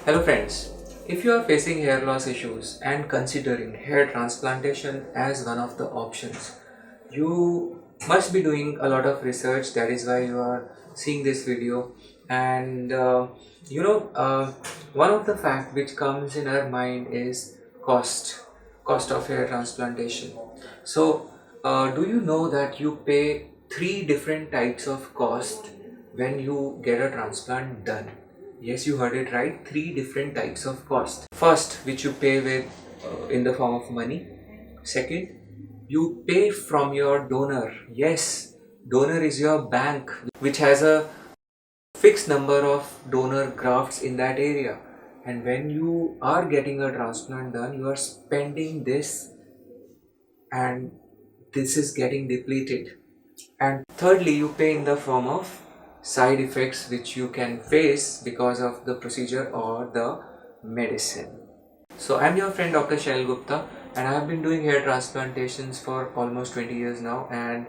Hello friends, if you are facing hair loss issues and considering hair transplantation as one of the options, you must be doing a lot of research. That is why you are seeing this video. And you know, one of the fact which comes in our mind is cost of hair transplantation. So, do you know that you pay three different types of cost when you get a transplant done? Yes, you heard it right. Three different types of cost. First, which you pay with in the form of money. Second, you pay from your donor. Yes, donor is your bank, which has a fixed number of donor grafts in that area. And when you are getting a transplant done, you are spending this, and this is getting depleted. And thirdly, you pay in the form of side effects which you can face because of the procedure or the medicine. So I'm your friend Dr. Shail Gupta, and I have been doing hair transplantations for almost 20 years now. And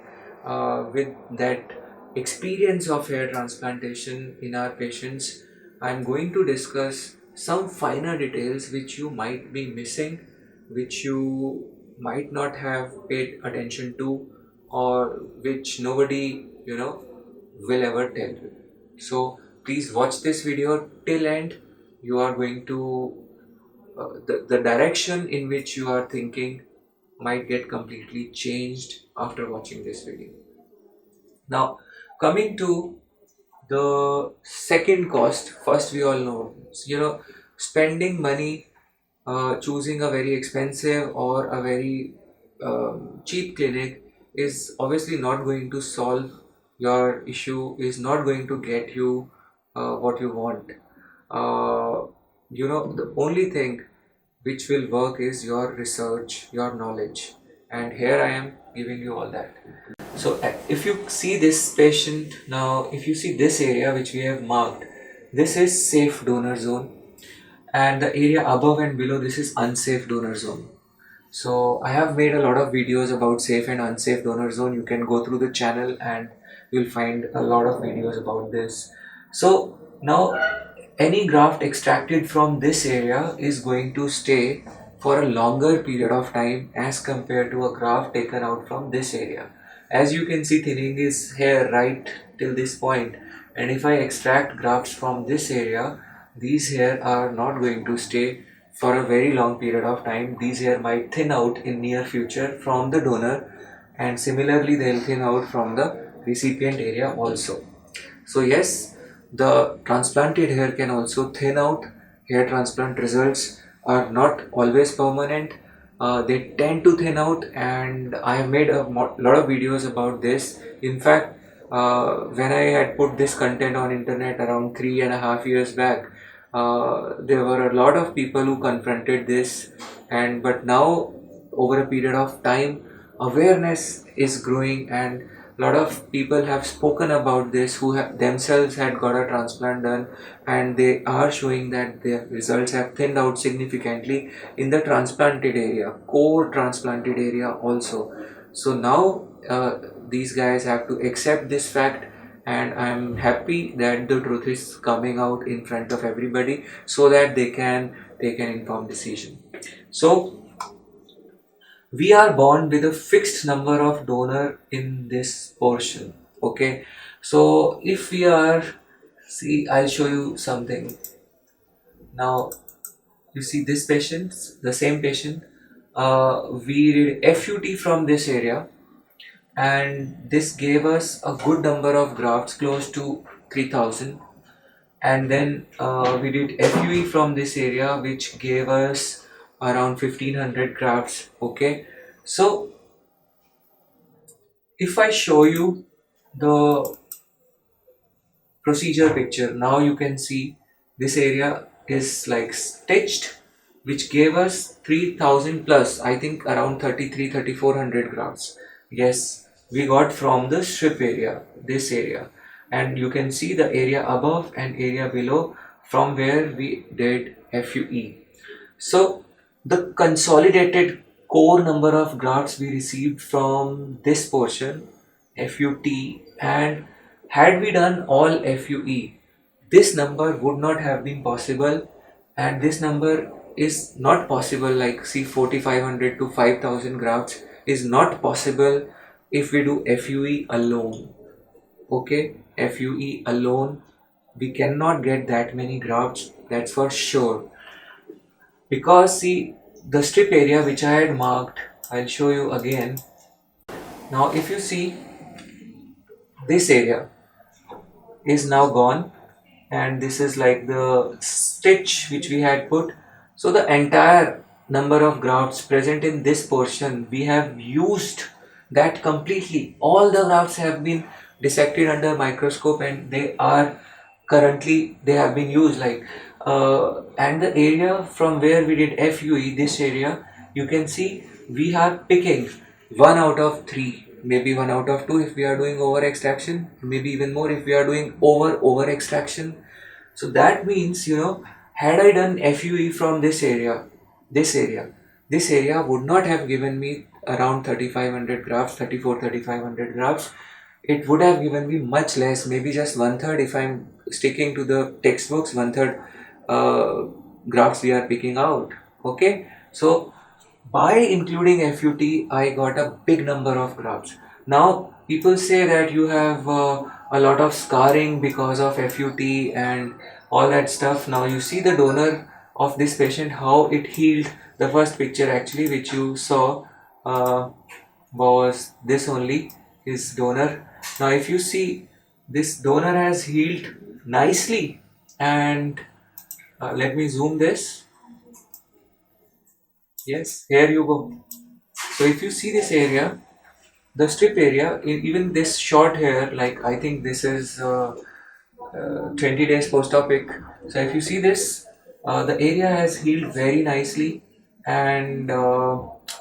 with that experience of hair transplantation in our patients, I'm going to discuss some finer details which you might be missing, which you might not have paid attention to, or which nobody will ever tell you. So please watch this video till end. You are going to the direction in which you are thinking might get completely changed after watching this video. Now, coming to the second cost, first we all know, spending money, choosing a very expensive or a very cheap clinic is obviously not going to solve your issue, is not going to get you what you want. The only thing which will work is your research, your knowledge, and here I am giving you all that. So if you see this patient now, if you see this area which we have marked, this is safe donor zone, and the area above and below this is unsafe donor zone. So I have made a lot of videos about safe and unsafe donor zone. You can go through the channel and you'll find a lot of videos about this. So now any graft extracted from this area is going to stay for a longer period of time as compared to a graft taken out from this area. As you can see, thinning is here right till this point, and if I extract grafts from this area, these hair are not going to stay for a very long period of time. These hair might thin out in near future from the donor, and similarly they'll thin out from the recipient area also. So yes, the transplanted hair can also thin out. Hair transplant results are not always permanent. They tend to thin out, and I have made a lot of videos about this. In fact, when I had put this content on internet around 3.5 years back, there were a lot of people who confronted this, and but now over a period of time, awareness is growing, and a lot of people have spoken about this who have themselves had got a transplant done, and they are showing that their results have thinned out significantly in the transplanted area, core transplanted area also. So now these guys have to accept this fact, and I'm happy that the truth is coming out in front of everybody so that they can take an informed decision. So we are born with a fixed number of donor in this portion. Okay, so if we are, see, I'll show you something now. You see this patient, the same patient, we did FUT from this area, and this gave us a good number of grafts, close to 3000. And then we did FUE from this area, which gave us around 1500 grafts. Okay, so if I show you the procedure picture, now you can see this area is like stitched, which gave us 3000 plus, I think around 3400 grafts. Yes, we got from the strip area, this area, and you can see the area above and area below from where we did FUE. So the consolidated core number of grafts we received from this portion, FUT, and had we done all FUE, this number would not have been possible, and this number is not possible. Like, see, 4500 to 5000 grafts is not possible if we do FUE alone. Okay, FUE alone, we cannot get that many grafts, that's for sure. Because see, the strip area which I had marked, I'll show you again. Now if you see, this area is now gone, and this is like the stitch which we had put. So the entire number of grafts present in this portion, we have used that completely. All the grafts have been dissected under microscope, and they are currently, they have been used, like and the area from where we did FUE, this area, you can see we are picking 1 out of 3, maybe 1 out of 2 if we are doing over extraction, maybe even more if we are doing over extraction. So that means, had I done FUE from this area, this area would not have given me around 3500 grafts, 3500 grafts. It would have given me much less, maybe just one third if I'm sticking to the textbooks, one third grafts we are picking out. Okay, so by including FUT, I got a big number of grafts. Now, people say that you have a lot of scarring because of FUT and all that stuff. Now, you see the donor of this patient, how it healed. The first picture actually which you saw was this only, his donor. Now, if you see, this donor has healed nicely, and let me zoom this. Yes, here you go. So if you see this area, the strip area, even this short hair, like I think this is 20 days post-opic. So if you see this, the area has healed very nicely, and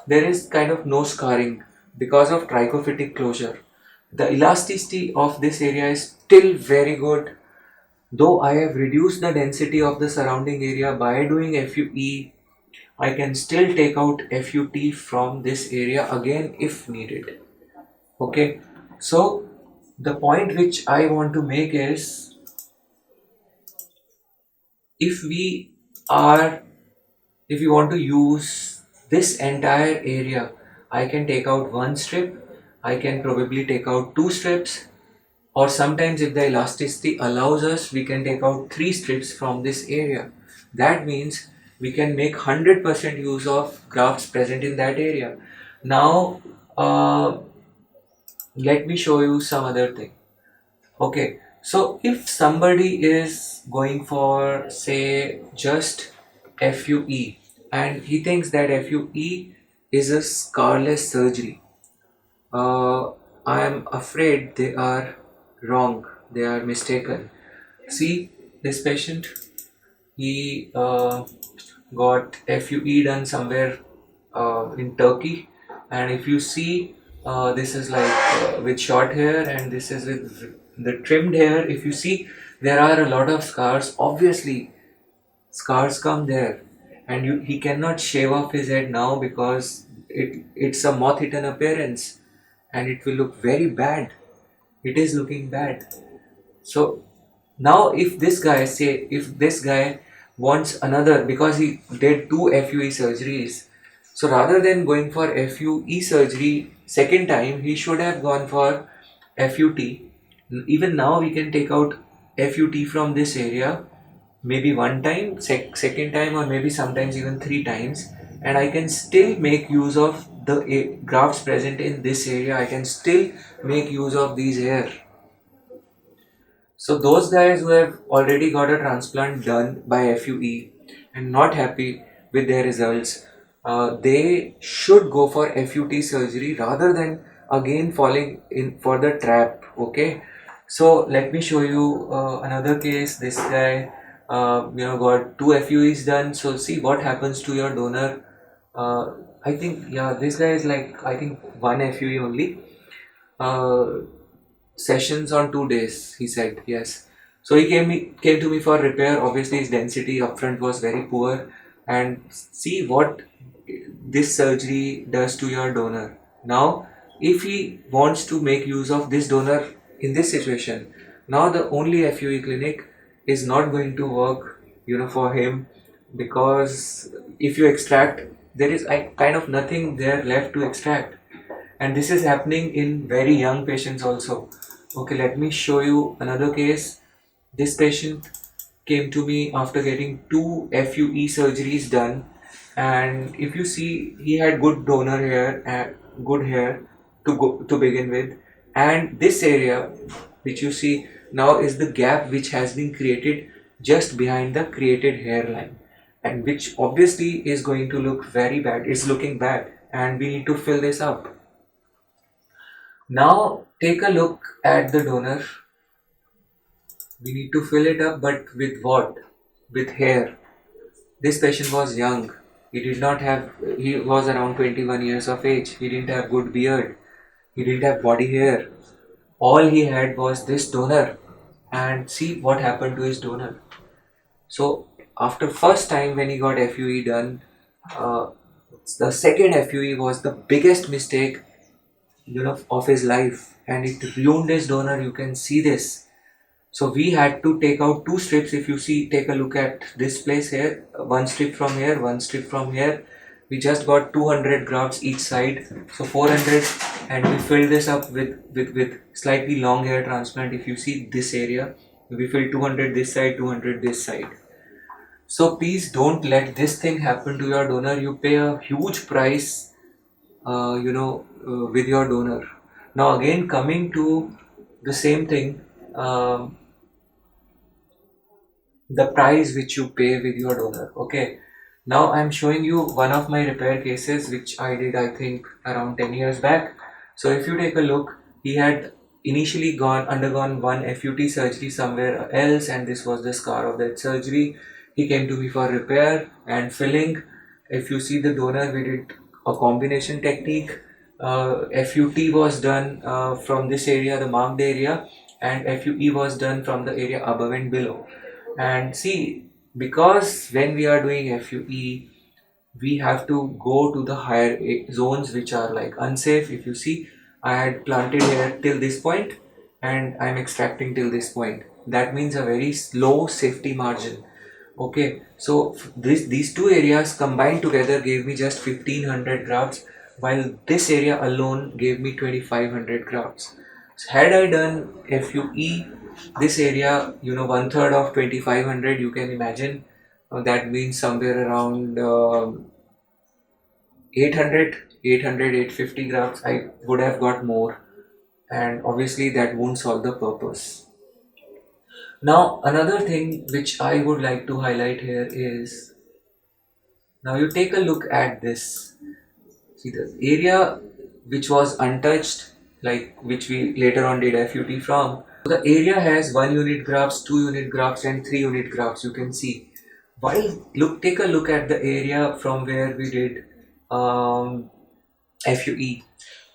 there is kind of no scarring because of trichophytic closure. The elasticity of this area is still very good. Though I have reduced the density of the surrounding area by doing FUE, I can still take out FUT from this area again if needed. Okay, so the point which I want to make is, if we are, if you want to use this entire area, I can take out one strip, I can probably take out two strips, or sometimes if the elasticity allows us, we can take out 3 strips from this area. That means we can make 100% use of grafts present in that area. Now let me show you some other thing. Okay, so if somebody is going for, say, just FUE, and he thinks that FUE is a scarless surgery, I am afraid they are wrong, they are mistaken. See, this patient, he got FUE done somewhere in Turkey, and if you see, this is like with short hair, and this is with the trimmed hair. If you see, there are a lot of scars. Obviously, scars come there, and he cannot shave off his head now because it's a moth-eaten appearance, and it will look very bad. It is looking bad. So now if this guy wants another, because he did 2 FUE surgeries, so rather than going for FUE surgery second time, he should have gone for FUT. Even now we can take out FUT from this area, maybe one time, second time, or maybe sometimes even 3 times, and I can still make use of the grafts present in this area. I can still make use of these hair. So those guys who have already got a transplant done by FUE and not happy with their results, they should go for FUT surgery rather than again falling in for the trap. Okay, so let me show you another case. This guy, got 2 FUEs done. So see what happens to your donor. I think, yeah, this guy is like, I think, 1 FUE only. Sessions on 2 days, he said. Yes, so he came to me for repair. Obviously his density upfront was very poor, and see what this surgery does to your donor. Now if he wants to make use of this donor in this situation, now the only FUE clinic is not going to work for him. because if you extract, there is kind of nothing there left to extract. And this is happening in very young patients also. Okay, let me show you another case. This patient came to me after getting two FUE surgeries done, and if you see, he had good donor hair and good hair to begin with, and this area which you see now is the gap which has been created just behind the created hairline, and which obviously is going to look very bad. It's looking bad, and we need to fill this up. Now take a look at the donor. We need to fill it up, but with what? With hair. This patient was young. He was around 21 years of age. He didn't have good beard. He didn't have body hair. All he had was this donor. And see what happened to his donor. So after first time when he got FUE done, uh, the second FUE was the biggest mistake, of his life, and it ruined his donor. You can see this. So we had to take out two strips. If you see, take a look at this place here. One strip from here, one strip from here. We just got 200 grafts each side, so 400, and we filled this up with slightly long hair transplant. If you see this area, we filled 200 this side, 200 this side. So please don't let this thing happen to your donor. You pay a huge price, with your donor. Now again, coming to the same thing. The price which you pay with your donor. Okay, now I'm showing you one of my repair cases which I did, I think, around 10 years back. So if you take a look, he had initially undergone one FUT surgery somewhere else, and this was the scar of that surgery. He came to me for repair and filling. If you see the donor, we did a combination technique. FUT was done from this area, the marked area, and FUE was done from the area above and below. And see, because when we are doing FUE, we have to go to the higher zones which are like unsafe. If you see, I had planted here till this point and I'm extracting till this point. That means a very low safety margin. Okay, so these two areas combined together gave me just 1500 grafts, while this area alone gave me 2500 grafts. So had I done FUE, this area, one third of 2500, you can imagine, that means somewhere around 800, 850 grafts. I would have got more, and obviously that won't solve the purpose. Now, another thing which I would like to highlight here is, now you take a look at this. See the area which was untouched, like which we later on did FUT from. So the area has 1 unit grafts, 2 unit grafts, and 3 unit grafts. You can see. While take a look at the area from where we did FUE.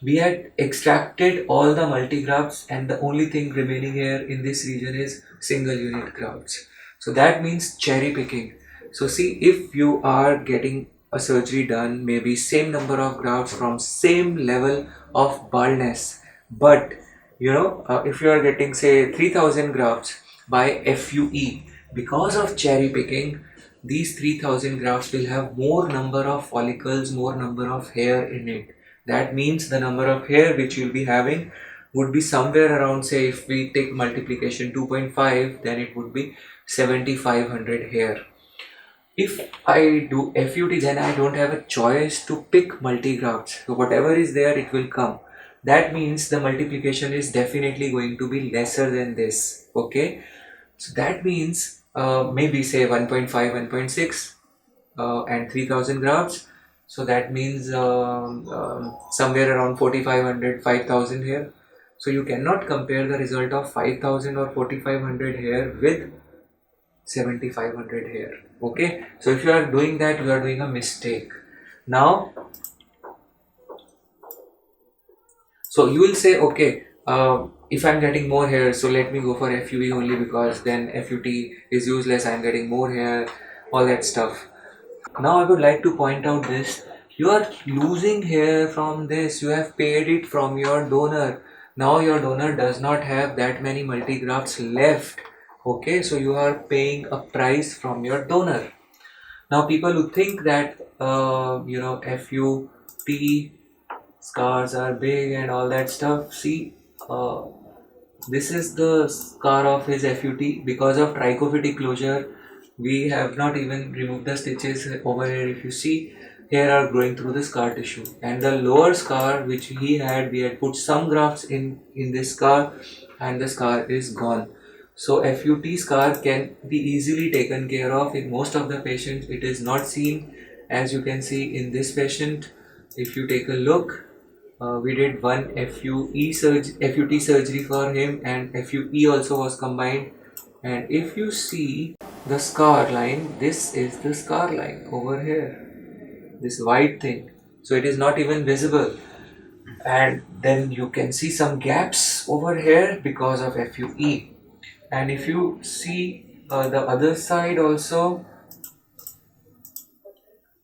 We had extracted all the multigrafts, and the only thing remaining here in this region is single unit grafts. So that means cherry picking. So see, if you are getting a surgery done, maybe same number of grafts from same level of baldness, but if you are getting say 3000 grafts by FUE, because of cherry picking, these 3000 grafts will have more number of follicles, more number of hair in it. That means the number of hair which you'll be having would be somewhere around, say, if we take multiplication 2.5, then it would be 7500 hair. If I do FUT, then I don't have a choice to pick multigrafts. So whatever is there, it will come. That means the multiplication is definitely going to be lesser than this. Okay, so that means maybe say 1.5, 1.6, and 3000 grafts. So that means somewhere around 4500, 5000 here. So you cannot compare the result of 5000 or 4500 here with 7500 here. Okay, so if you are doing that, you are doing a mistake. Now, so you will say, okay, if I'm getting more hair, so let me go for FUE only, because then FUT is useless, I'm getting more hair, all that stuff. Now I would like to point out this. You are losing hair from this. You have paid it from your donor. Now your donor does not have that many multigrafts left. Okay, so you are paying a price from your donor. Now people who think that FUT scars are big and all that stuff, see, this is the scar of his FUT. Because of trichophytic closure, we have not even removed the stitches over here. If you see, here are growing through the scar tissue, and the lower scar which he had, we had put some grafts in this scar, and the scar is gone. So FUT scar can be easily taken care of in most of the patients. It is not seen, as you can see in this patient. If you take a look, we did one FUT surgery for him, and FUE also was combined. And if you see the scar line, this is the scar line over here, this white thing. So it is not even visible. And then you can see some gaps over here because of FUE. And if you see the other side also,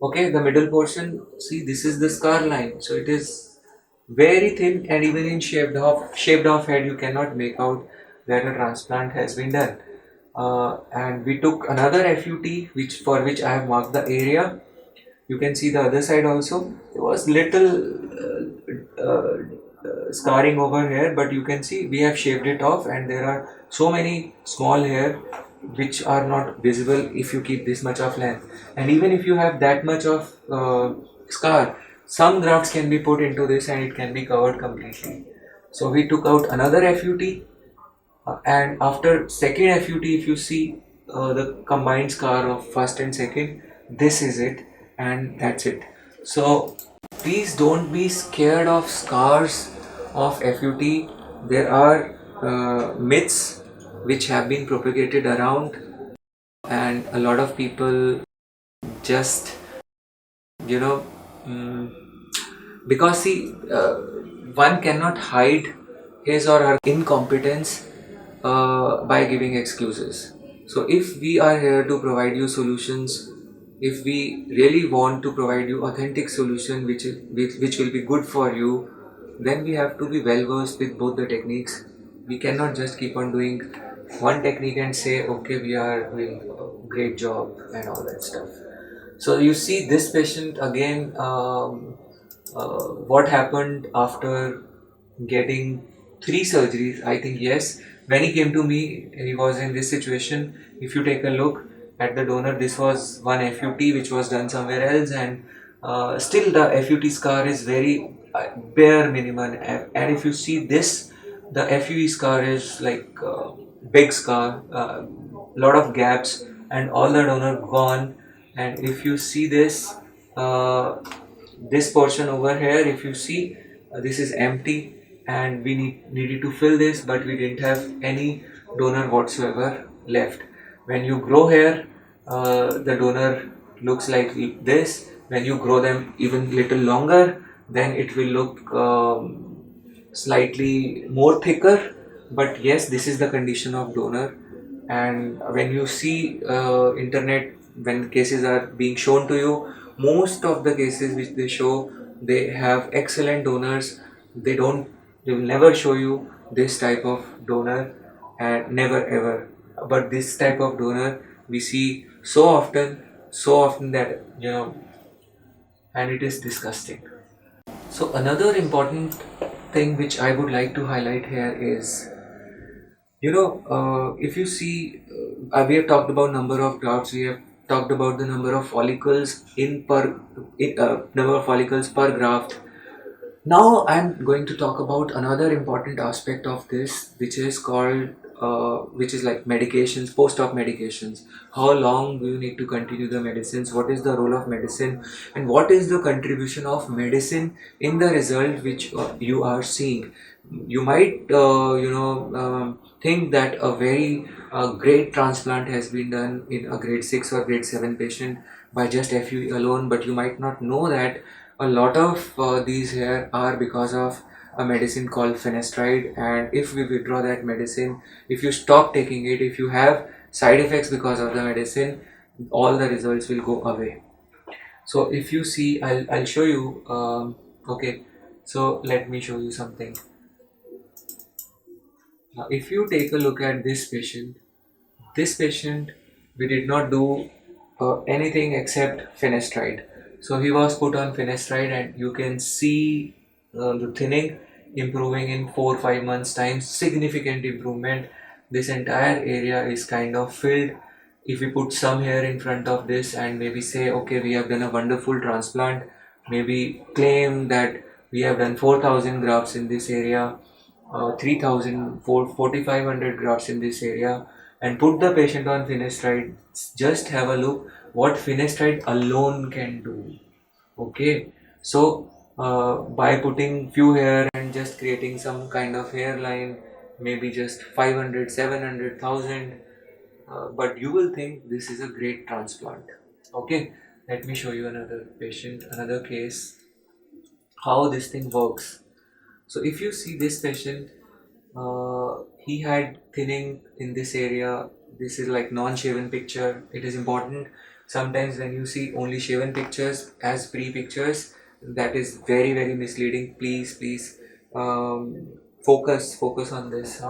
okay, the middle portion, see, this is the scar line. So it is very thin, and even in shaped off head you cannot make out that a transplant has been done. And we took another FUT, which I have marked the area. You can see the other side also. There was little scarring over here, but you can see we have shaved it off, and there are so many small hair which are not visible if you keep this much of length. And even if you have that much of scar, some grafts can be put into this and it can be covered completely. So we took out another FUT, and after second FUT, if you see the combined scar of first and second, this is it, and that's it. So please don't be scared of scars of FUT. There are myths which have been propagated around, and a lot of people just, you know, mm, because see, one cannot hide his or her incompetence by giving excuses. So if we are here to provide you solutions, if we really want to provide you authentic solution which will be good for you, then we have to be well versed with both the techniques. We cannot just keep on doing one technique and say, okay, we are doing a great job and all that stuff. So you see this patient again, what happened after getting three surgeries, I think, yes. When he came to me, he was in this situation. If you take a look at the donor, this was one FUT which was done somewhere else, and still the FUT scar is very bare minimum. And if you see this, the FUE scar is like big scar, lot of gaps, and all the donor gone. And if you see this, this portion over here, if you see, this is empty, and we needed to fill this, but we didn't have any donor whatsoever left. When you grow hair, the donor looks like this. When you grow them even little longer, then it will look slightly more thicker. But yes, this is the condition of donor. And when you see internet, when cases are being shown to you, most of the cases which they show, they have excellent donors. They will never show you this type of donor, and never ever. But this type of donor we see so often that, and it is disgusting. So another important thing which I would like to highlight here is, if you see, we have talked about number of grafts, we have talked about the number of follicles number of follicles per graft. Now I'm going to talk about another important aspect of this, which is like medications, post-op medications. How long do you need to continue the medicines? What is the role of medicine, and what is the contribution of medicine in the result which you are seeing? You might, think that a very great transplant has been done in a grade 6 or grade 7 patient by just FUE alone, but you might not know that a lot of these here are because of a medicine called finasteride. And if we withdraw that medicine, if you stop taking it, if you have side effects because of the medicine, all the results will go away. So if you see, I'll show you. Okay, so let me show you something. Now if you take a look at this patient, we did not do anything except finasteride. So he was put on finasteride, and you can see the thinning improving in 4 5 months time, significant improvement. This entire area is kind of filled. If we put some hair in front of this and maybe say, okay, we have done a wonderful transplant, maybe claim that we have done 4,000 grafts in this area, 3,000, 4,500 grafts in this area, and put the patient on finasteride. Just have a look what finasteride alone can do. Okay, so by putting few hair and just creating some kind of hairline, maybe just 500, 700,000, but you will think this is a great transplant. Okay, let me show you another patient, another case, how this thing works. So if you see this patient, he had thinning in this area. This is like non-shaven picture. It is important. Sometimes when you see only shaven pictures as pre-pictures, that is very misleading. Please focus on this.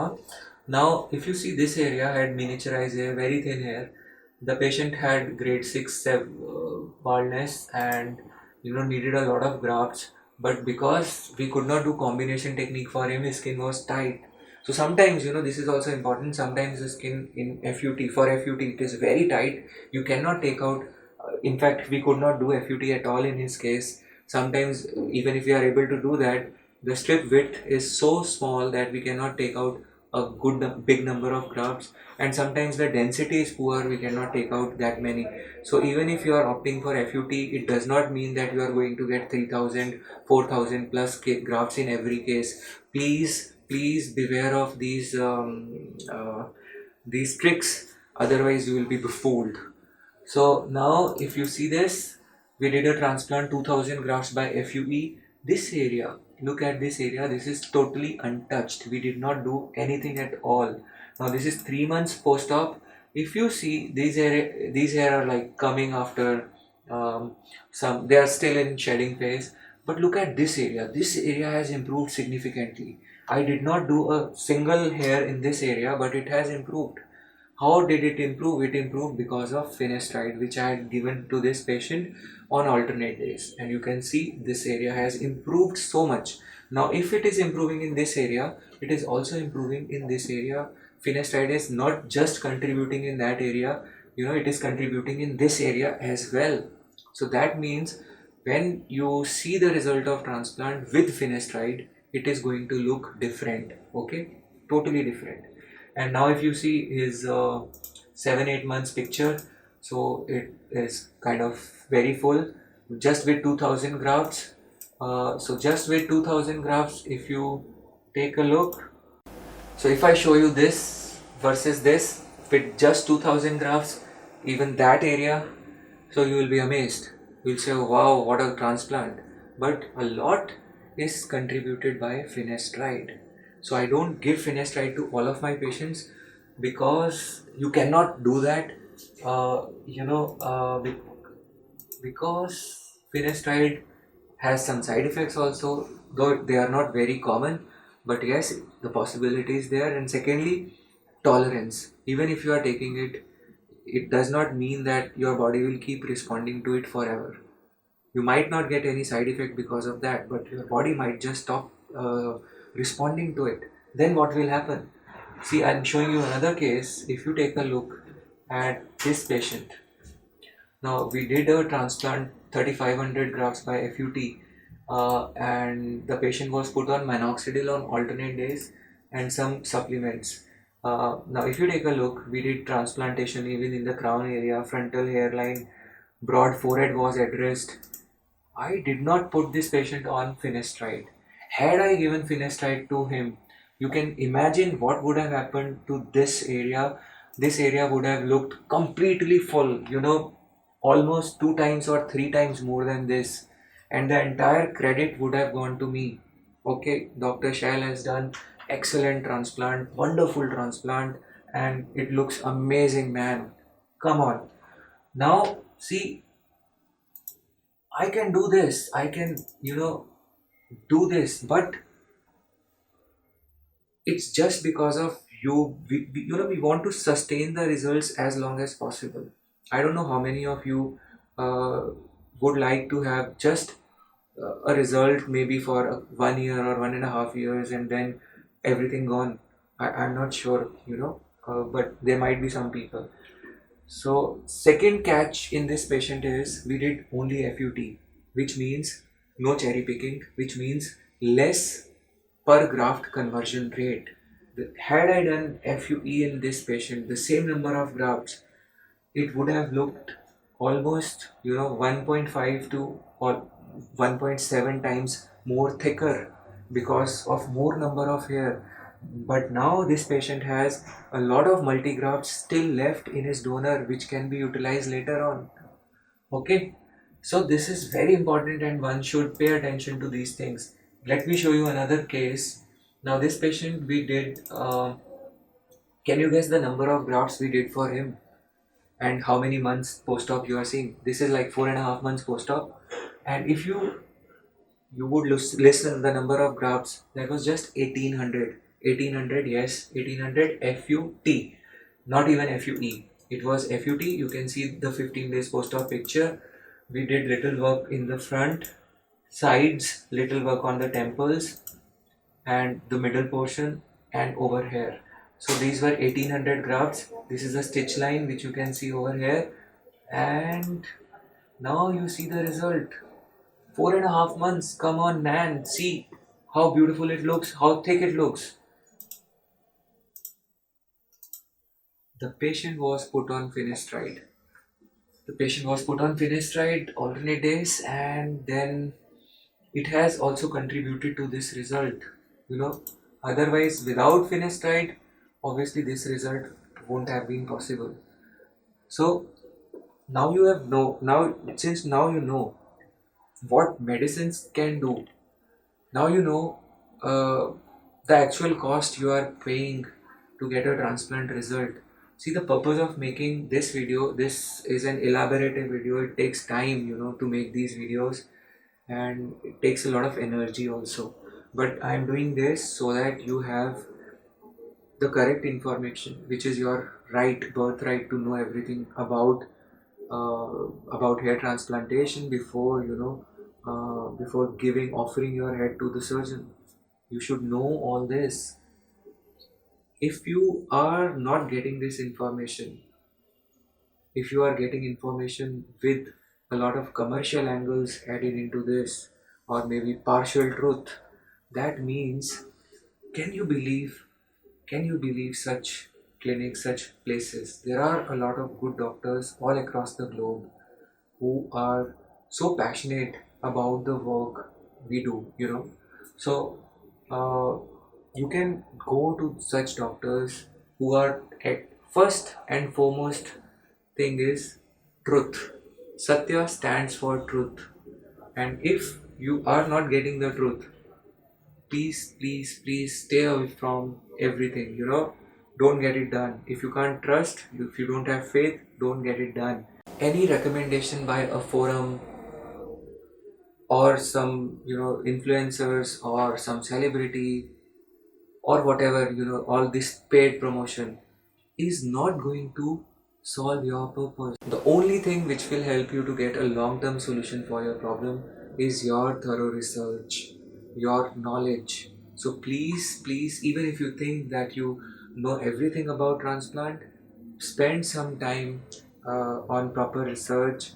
Now, if you see this area had miniaturized hair, very thin hair. The patient had grade 6 baldness, and needed a lot of grafts, but because we could not do combination technique for him, his skin was tight. So sometimes, this is also important. Sometimes the skin in FUT, for FUT, it is very tight. You cannot take out. In fact, we could not do FUT at all in his case. Sometimes, even if we are able to do that, the strip width is so small that we cannot take out a big number of grafts. And sometimes the density is poor, we cannot take out that many. So even if you are opting for FUT, it does not mean that you are going to get 3,000, 4,000 plus grafts in every case. Please beware of these tricks, otherwise you will be befooled. So now if you see this, we did a transplant 2000 grafts by FUE. This area, look at this area, this is totally untouched. We did not do anything at all. Now this is 3 months post-op. If you see these hair are like coming after they are still in shedding phase. But look at this area. This area has improved significantly. I did not do a single hair in this area, but it has improved. How did it improve? It improved because of finasteride, which I had given to this patient on alternate days. And you can see this area has improved so much. Now, if it is improving in this area, it is also improving in this area. Finasteride is not just contributing in that area, it is contributing in this area as well. So that means when you see the result of transplant with finasteride, it is going to look different. Okay, totally different. And now if you see his 7 8 months picture, so it is kind of very full, just with 2000 grafts. So just with 2000 grafts, if you take a look, so if I show you this versus this with just 2000 grafts, even that area, so you will be amazed. You will say, wow, what a transplant. But a lot is contributed by finasteride. So I don't give finasteride to all of my patients, because you cannot do that. Because finasteride has some side effects also, though they are not very common. But yes, the possibility is there. And secondly, tolerance. Even if you are taking it, it does not mean that your body will keep responding to it forever. You might not get any side effect because of that, but your body might just stop responding to it. Then what will happen? See, I'm showing you another case. If you take a look at this patient, now we did a transplant 3500 grafts by FUT, and the patient was put on minoxidil on alternate days and some supplements. Now if you take a look, we did transplantation even in the crown area, frontal hairline, broad forehead was addressed. I did not put this patient on finasteride. Had I given finasteride to him, you can imagine what would have happened to this area. This area would have looked completely full, almost 2 times or 3 times more than this. And the entire credit would have gone to me. Okay, Dr. Shail has done excellent transplant, wonderful transplant, and it looks amazing, man. Come on. Now, see, I can do this. I can, do this, but it's just because of you. We want to sustain the results as long as possible. I don't know how many of you would like to have just a result maybe for 1 year or 1.5 years and then everything gone. I'm not sure, but there might be some people. So, second catch in this patient is we did only FUT, which means no cherry picking, which means less per graft conversion rate. Had I done FUE in this patient, the same number of grafts, it would have looked almost 1.5 to or 1.7 times more thicker because of more number of hair. But now this patient has a lot of multigrafts still left in his donor which can be utilized later on. Okay, so this is very important and one should pay attention to these things. Let me show you another case. Now this patient we did, can you guess the number of grafts we did for him and how many months post-op you are seeing? This is like 4.5 months post-op, and if you would listen the number of grafts, that was just 1800. Yes, 1800 FUT, not even FUE. It was FUT. You can see the 15 days post-op picture. We did little work in the front, sides, little work on the temples and the middle portion and over here. So these were 1800 grafts. This is a stitch line which you can see over here, and now you see the result. 4.5 months. Come on, man. See how beautiful it looks, how thick it looks. The patient was put on finasteride. The patient was put on finasteride alternate days, and then it has also contributed to this result. You know, otherwise, without finasteride, obviously this result won't have been possible. So now you have now you know what medicines can do. Now you know the actual cost you are paying to get a transplant result. See, the purpose of making this video, this is an elaborative video. It takes time, to make these videos, and it takes a lot of energy also. But I'm doing this so that you have the correct information, which is your right, birthright, to know everything about hair transplantation before before offering your head to the surgeon. You should know all this. If you are not getting this information, if you are getting information with a lot of commercial angles added into this, or maybe partial truth, that means, can you believe can you believe such clinics, such places? There are a lot of good doctors all across the globe who are so passionate about the work we do. So, uh, you can go to such doctors who are at first and foremost thing is truth. Satya stands for truth. And if you are not getting the truth, please stay away from everything. Don't get it done. If you can't trust, if you don't have faith, don't get it done. Any recommendation by a forum or some influencers or some celebrity or whatever, all this paid promotion is not going to solve your purpose. The only thing which will help you to get a long-term solution for your problem is your thorough research, your knowledge. So please, even if you think that you know everything about transplant, spend some time on proper research.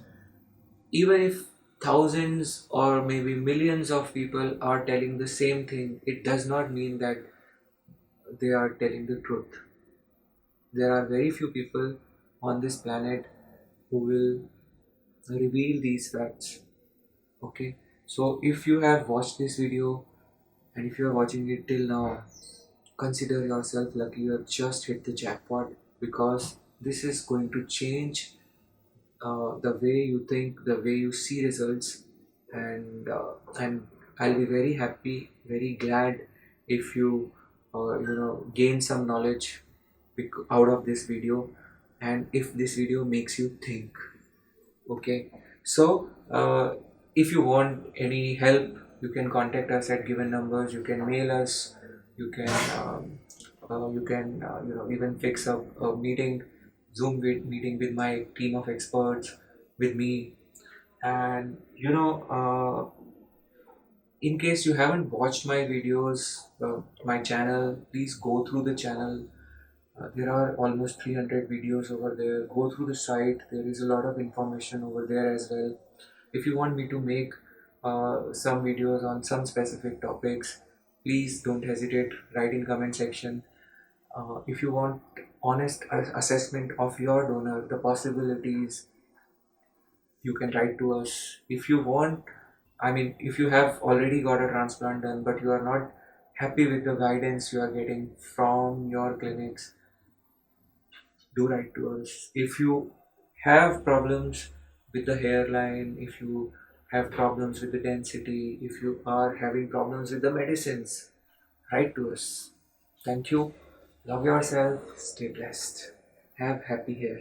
Even if thousands or maybe millions of people are telling the same thing, it does not mean that they are telling the truth. There are very few people on this planet who will reveal these facts. Okay, so if you have watched this video and if you are watching it till now, consider yourself lucky. You have just hit the jackpot, because this is going to change the way you think, the way you see results, and I'll be very happy, very glad if you gain some knowledge out of this video, and if this video makes you think. Okay, so if you want any help, you can contact us at given numbers. You can mail us. You can even fix a meeting meeting with my team of experts, with me. And in case you haven't watched my videos, my channel, please go through the channel. There are almost 300 videos over there. Go through the site. There is a lot of information over there as well. If you want me to make some videos on some specific topics, please don't hesitate. Write in comment section. If you want honest assessment of your donor, the possibilities, you can write to us. If you want, I mean, if you have already got a transplant done, but you are not happy with the guidance you are getting from your clinics, do write to us. If you have problems with the hairline, if you have problems with the density, if you are having problems with the medicines, write to us. Thank you. Love yourself. Stay blessed. Have happy hair.